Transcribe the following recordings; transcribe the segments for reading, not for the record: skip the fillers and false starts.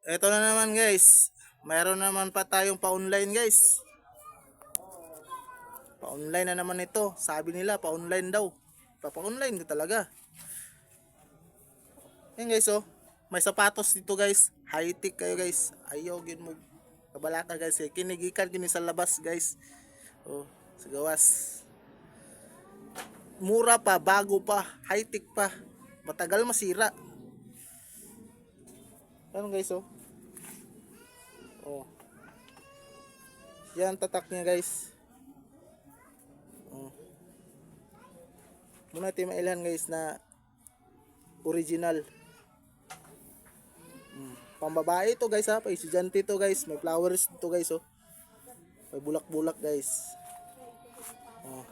Eto na naman guys. Mayroon naman pa tayong pa-online guys. Pa-online na naman ito. Sabi nila pa-online daw. Pa-online ko talaga. Yan guys oh. May sapatos dito guys. High-tech kayo guys. Ayaw gin mo kabalaka guys. Kinigikan kini sa labas guys. Oh, sa gawas. Mura pa, bago pa, high-tech pa. Matagal masira. Ano guys oh. Oh. Yan tatak niya guys. Oh. Muna tayo mailan guys na original. Pambabae ito guys ha, pa estudyante ito guys, may flowers ito guys oh. May bulak-bulak guys. Oh.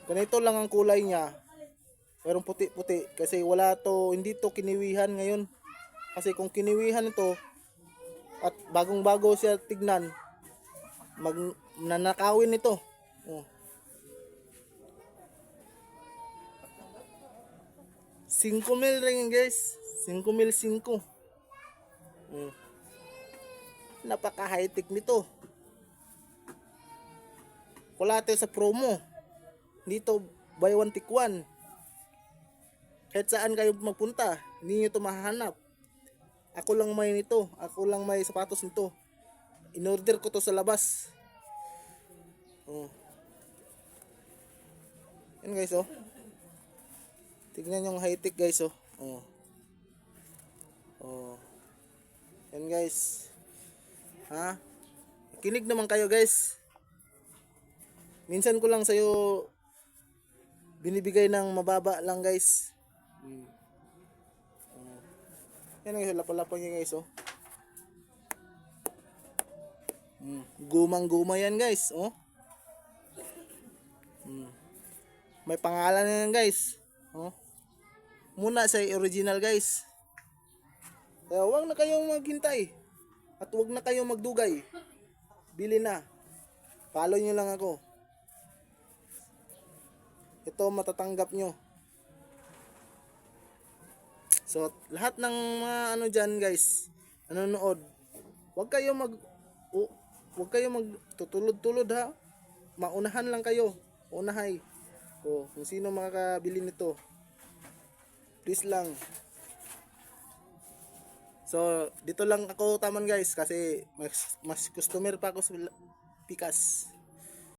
Ganito lang ang kulay niya. Merong puti-puti kasi wala to, hindi to kiniwihan ngayon. Kasi kung kiniwihan ito at bagong-bago siya tignan, nanakawin ito. Oh. 5,000 rin guys. 5,005. Napaka high-tech nito. Wala tayo sa promo. Dito buy one take one. Kahit saan kayo magpunta, hindi nyo ito mahanap. Ako lang may nito. Ako lang may sapatos nito. In-order ko to sa labas. Oh. Yan guys oh. Tignan yung high-tech guys oh. Oh. Oh. Yan guys. Ha? Kinig naman kayo guys. Minsan ko lang sa'yo binibigay ng mababa lang guys. Yan guys, lapal-lapal niya guys oh. Gumang-guma yan guys oh. May pangalan na yan guys. Oh. Muna sa original guys. Kaya huwag na kayong maghintay. At huwag na kayong magdugay. Bili na. Follow nyo lang ako. Ito matatanggap nyo. So lahat ng mga ano dyan guys, nanonood, huwag kayong huwag kayong magtutulod-tulod ha. Maunahan lang kayo. Unahay. O kung sino makakabili nito, please lang. So dito lang ako taman guys kasi mas customer pa ako sa Pikas.